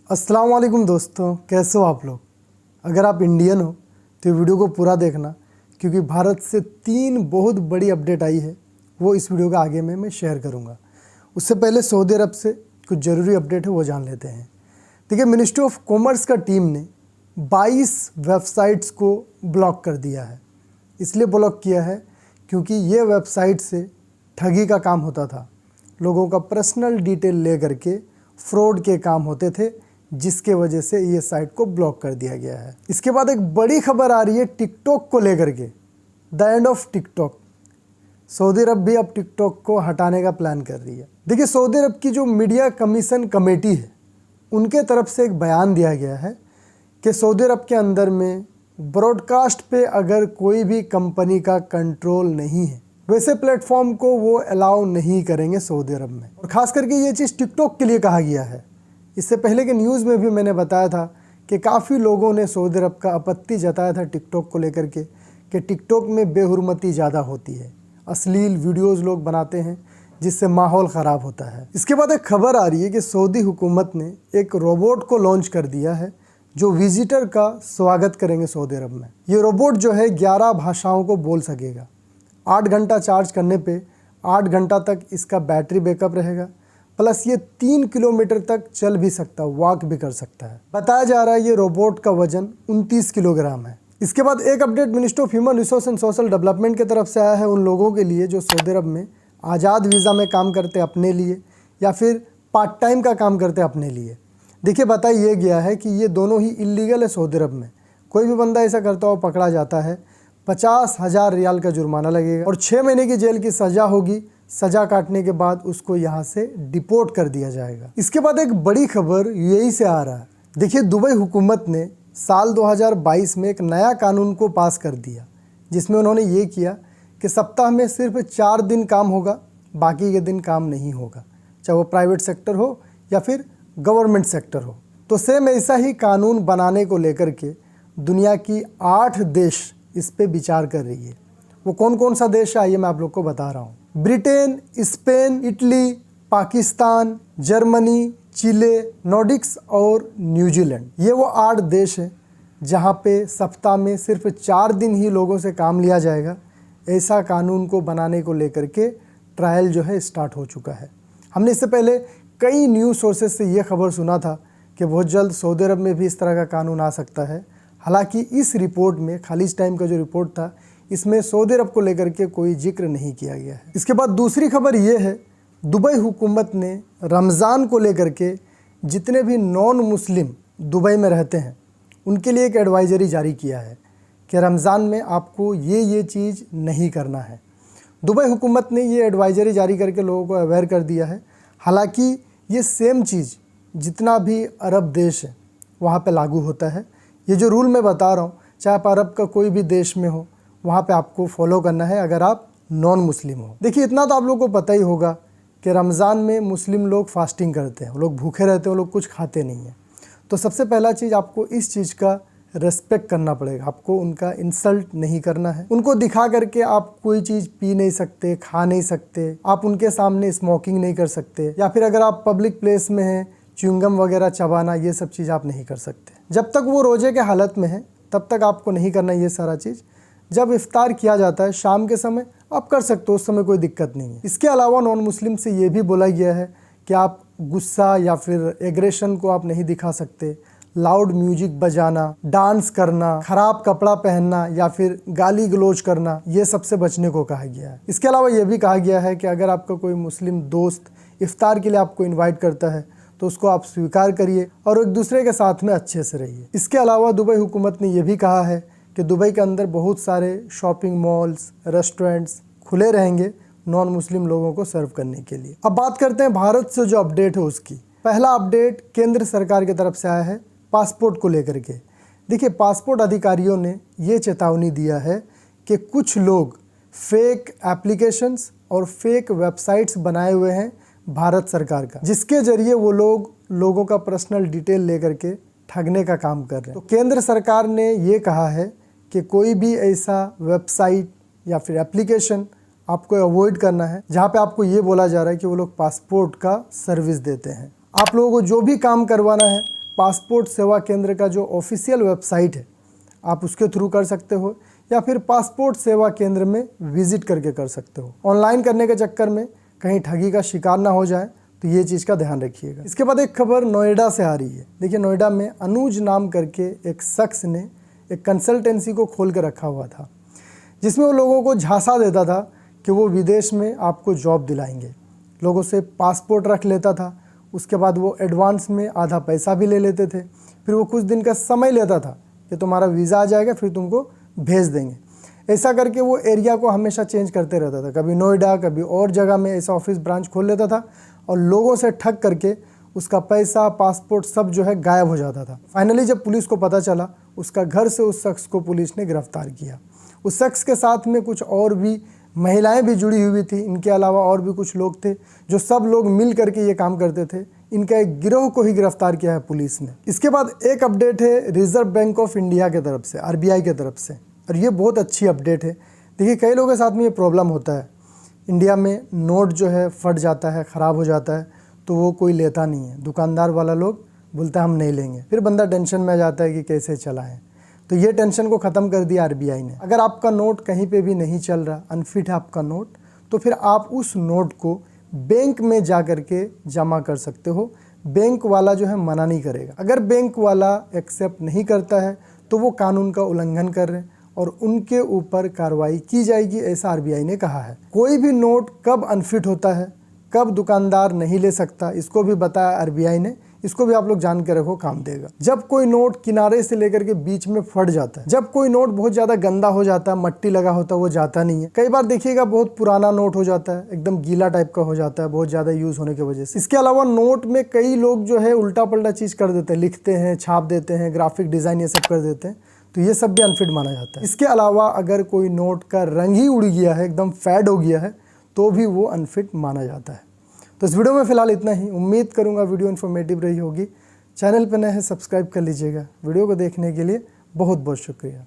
अस्सलाम वालेकुम दोस्तों, कैसे हो आप लोग। अगर आप इंडियन हो तो वीडियो को पूरा देखना, क्योंकि भारत से 3 बहुत बड़ी अपडेट आई है। वो इस वीडियो के आगे में मैं शेयर करूंगा। उससे पहले सऊदी अरब से कुछ ज़रूरी अपडेट है, वो जान लेते हैं। देखिए, मिनिस्ट्री ऑफ कॉमर्स का टीम ने 22 वेबसाइट्स को ब्लॉक कर दिया है। इसलिए ब्लॉक किया है क्योंकि ये वेबसाइट से ठगी का काम होता था। लोगों का पर्सनल डिटेल ले करके फ्रॉड के काम होते थे, जिसके वजह से ये साइट को ब्लॉक कर दिया गया है। इसके बाद एक बड़ी खबर आ रही है टिकटॉक को लेकर के, the end of TikTok. Saudi Arab भी अब टिकटॉक को हटाने का प्लान कर रही है। देखिए, सऊदी अरब की जो मीडिया कमीशन कमेटी है, उनके तरफ से एक बयान दिया गया है कि सऊदी अरब के अंदर में ब्रॉडकास्ट पे अगर कोई भी कंपनी का कंट्रोल नहीं है, वैसे प्लेटफॉर्म को वो अलाउ नहीं करेंगे सऊदी अरब में। और ख़ास करके ये चीज़ टिकटॉक के लिए कहा गया है। इससे पहले के न्यूज़ में भी मैंने बताया था कि काफ़ी लोगों ने सऊदी अरब का आपत्ति जताया था टिकटॉक को लेकर के, कि टिकटॉक में बेहुरमती ज़्यादा होती है, अश्लील वीडियोज़ लोग बनाते हैं, जिससे माहौल ख़राब होता है। इसके बाद एक खबर आ रही है कि सऊदी हुकूमत ने एक रोबोट को लॉन्च कर दिया है, जो विजिटर का स्वागत करेंगे सऊदी अरब में। ये रोबोट जो है 11 भाषाओं को बोल सकेगा। 8 घंटा चार्ज करने पे 8 घंटा तक इसका बैटरी बैकअप रहेगा। प्लस ये 3 किलोमीटर तक चल भी सकता है, वॉक भी कर सकता है। बताया जा रहा है ये रोबोट का वजन 29 किलोग्राम है। इसके बाद एक update ministry of human resource and social development की तरफ से आया है उन लोगों के लिए जो सऊदी अरब में आज़ाद वीज़ा में काम करते अपने लिए, या फिर पार्ट टाइम का काम करते अपने लिए। देखिए, बताया ये गया है कि ये दोनों ही इलीगल है सऊदी अरब में। कोई भी बंदा ऐसा करता हुआ पकड़ा जाता है, 50,000 रियाल का जुर्माना लगेगा और 6 महीने की जेल की सज़ा होगी। सज़ा काटने के बाद उसको यहाँ से डिपोर्ट कर दिया जाएगा। इसके बाद एक बड़ी खबर यूएई से आ रहा है। देखिए, दुबई हुकूमत ने साल 2022 में एक नया कानून को पास कर दिया, जिसमें उन्होंने ये किया कि सप्ताह में सिर्फ 4 दिन काम होगा, बाकी के दिन काम नहीं होगा, चाहे वो प्राइवेट सेक्टर हो या फिर गवर्नमेंट सेक्टर हो। तो सेम ऐसा ही कानून बनाने को लेकर के दुनिया की 8 देश इस पे विचार कर रही है। वो कौन कौन सा देश है, आइए मैं आप लोग को बता रहा हूँ। Britain, Spain, Italy, Pakistan, Germany, Chile, Nordics और न्यूजीलैंड। ये वो 8 देश हैं जहाँ पे सप्ताह में सिर्फ 4 दिन ही लोगों से काम लिया जाएगा। ऐसा कानून को बनाने को लेकर के ट्रायल जो है स्टार्ट हो चुका है। हमने इससे पहले कई न्यूज़ सोर्सेज से ये खबर सुना था कि बहुत जल्द सऊदी अरब में भी इस तरह का कानून आ सकता है। हालांकि इस रिपोर्ट में, खालिज टाइम का जो रिपोर्ट था, इसमें सऊदी अरब को लेकर के कोई जिक्र नहीं किया गया है। इसके बाद दूसरी खबर ये है, दुबई हुकूमत ने रमज़ान को लेकर के जितने भी नॉन मुस्लिम दुबई में रहते हैं उनके लिए एक एडवाइजरी जारी किया है कि रमज़ान में आपको ये चीज़ नहीं करना है। दुबई हुकूमत ने ये एडवाइजरी जारी करके लोगों को अवेयर कर दिया है। हालांकि ये सेम चीज़ जितना भी अरब देश है वहाँ पे लागू होता है। ये जो रूल मैं बता रहा हूँ, चाहे आप अरब का कोई भी देश में हो, वहाँ पे आपको फॉलो करना है अगर आप नॉन मुस्लिम हो। देखिए, इतना तो आप लोगों को पता ही होगा कि रमज़ान में मुस्लिम लोग फास्टिंग करते हैं, वो लोग भूखे रहते हैं, वो लोग कुछ खाते नहीं हैं। तो सबसे पहला चीज़, आपको इस चीज़ का रेस्पेक्ट करना पड़ेगा। आपको उनका इंसल्ट नहीं करना है। उनको दिखा करके आप कोई चीज़ पी नहीं सकते, खा नहीं सकते, आप उनके सामने स्मोकिंग नहीं कर सकते, या फिर अगर आप पब्लिक प्लेस में हैं च्युइंगम वगैरह चबाना, ये सब चीज़ आप नहीं कर सकते। जब तक वो रोजे के हालत में है तब तक आपको नहीं करना ये सारा चीज़। जब इफ्तार किया जाता है शाम के समय, आप कर सकते हो, उस समय कोई दिक्कत नहीं है। इसके अलावा नॉन मुस्लिम से ये भी बोला गया है कि आप गुस्सा या फिर एग्रेशन को आप नहीं दिखा सकते। लाउड म्यूजिक बजाना, डांस करना, खराब कपड़ा पहनना या फिर गाली गलौज करना, ये सबसे बचने को कहा गया है। इसके अलावा ये भी कहा गया है कि अगर आपका कोई मुस्लिम दोस्त इफ्तार के लिए आपको इन्वाइट करता है तो उसको आप स्वीकार करिए और एक दूसरे के साथ में अच्छे से रहिए। इसके अलावा दुबई हुकूमत ने यह भी कहा है कि दुबई के अंदर बहुत सारे शॉपिंग मॉल्स, रेस्टोरेंट्स खुले रहेंगे नॉन मुस्लिम लोगों को सर्व करने के लिए। अब बात करते हैं भारत से जो अपडेट है उसकी। पहला अपडेट केंद्र सरकार की तरफ से आया है पासपोर्ट को लेकर के। देखिए, पासपोर्ट अधिकारियों ने ये चेतावनी दिया है कि कुछ लोग फेक एप्लीकेशंस और फेक वेबसाइट्स बनाए हुए हैं भारत सरकार का, जिसके जरिए वो लोगों का पर्सनल डिटेल लेकर के ठगने का काम कर रहे हैं। तो केंद्र सरकार ने ये कहा है कि कोई भी ऐसा वेबसाइट या फिर एप्लीकेशन आपको अवॉइड करना है जहाँ पे आपको ये बोला जा रहा है कि वो लोग पासपोर्ट का सर्विस देते हैं। आप लोगों को जो भी काम करवाना है पासपोर्ट सेवा केंद्र का जो ऑफिशियल वेबसाइट है आप उसके थ्रू कर सकते हो, या फिर पासपोर्ट सेवा केंद्र में विजिट करके कर सकते हो। ऑनलाइन करने के चक्कर में कहीं ठगी का शिकार ना हो जाए, तो ये चीज़ का ध्यान रखिएगा। इसके बाद एक खबर नोएडा से आ रही है। देखिए, नोएडा में अनुज नाम करके एक शख्स ने एक कंसल्टेंसी को खोल के रखा हुआ था, जिसमें वो लोगों को झांसा देता था कि वो विदेश में आपको जॉब दिलाएंगे। लोगों से पासपोर्ट रख लेता था, उसके बाद वो एडवांस में आधा पैसा भी ले लेते थे। फिर वो कुछ दिन का समय लेता था कि तुम्हारा वीज़ा आ जाएगा, फिर तुमको भेज देंगे। ऐसा करके वो एरिया को हमेशा चेंज करते रहता था, कभी नोएडा कभी और जगह में ऐसा ऑफिस ब्रांच खोल लेता था और लोगों से ठग करके उसका पैसा पासपोर्ट सब जो है गायब हो जाता था। फाइनली जब पुलिस को पता चला, उसका घर से उस शख्स को पुलिस ने गिरफ्तार किया। उस शख्स के साथ में कुछ और भी महिलाएं भी जुड़ी हुई थी, इनके अलावा और भी कुछ लोग थे, जो सब लोग मिल करके ये काम करते थे। इनका एक गिरोह को ही गिरफ्तार किया है पुलिस ने। इसके बाद एक अपडेट है रिजर्व बैंक ऑफ इंडिया के तरफ से, RBI के तरफ से, और ये बहुत अच्छी अपडेट है। देखिए, कई लोगों के साथ में ये प्रॉब्लम होता है, इंडिया में नोट जो है फट जाता है, ख़राब हो जाता है, तो वो कोई लेता नहीं है। दुकानदार वाला लोग बोलता है हम नहीं लेंगे, फिर बंदा टेंशन में आ जाता है कि कैसे चलाएं। तो ये टेंशन को ख़त्म कर दिया RBI ने। अगर आपका नोट कहीं पे भी नहीं चल रहा, अनफिट है आपका नोट, तो फिर आप उस नोट को बैंक में जा कर के जमा कर सकते हो। बैंक वाला जो है मना नहीं करेगा। अगर बैंक वाला एक्सेप्ट नहीं करता है तो वो कानून का उल्लंघन कर रहे हैं और उनके ऊपर कार्रवाई की जाएगी, ऐसा RBI ने कहा है। कोई भी नोट कब अनफिट होता है, कब दुकानदार नहीं ले सकता, इसको भी बताया RBI ने। इसको भी आप लोग जान के रखो, काम देगा। जब कोई नोट किनारे से लेकर के बीच में फट जाता है, जब कोई नोट बहुत ज़्यादा गंदा हो जाता है, मट्टी लगा होता है, वो जाता नहीं है। कई बार देखिएगा बहुत पुराना नोट हो जाता है, एकदम गीला टाइप का हो जाता है, बहुत ज़्यादा यूज़ होने की वजह से। इसके अलावा नोट में कई लोग जो है उल्टा पल्टा चीज़ कर देते हैं, लिखते हैं, छाप देते हैं, ग्राफिक डिज़ाइन ये सब कर देते हैं, तो ये सब भी अनफिट माना जाता है। इसके अलावा अगर कोई नोट का रंग ही उड़ गया है, एकदम फेड हो गया है, तो भी वो अनफिट माना जाता है। तो इस वीडियो में फ़िलहाल इतना ही। उम्मीद करूंगा वीडियो इन्फॉर्मेटिव रही होगी। चैनल पर नए हैं, सब्सक्राइब कर लीजिएगा। वीडियो को देखने के लिए बहुत बहुत शुक्रिया।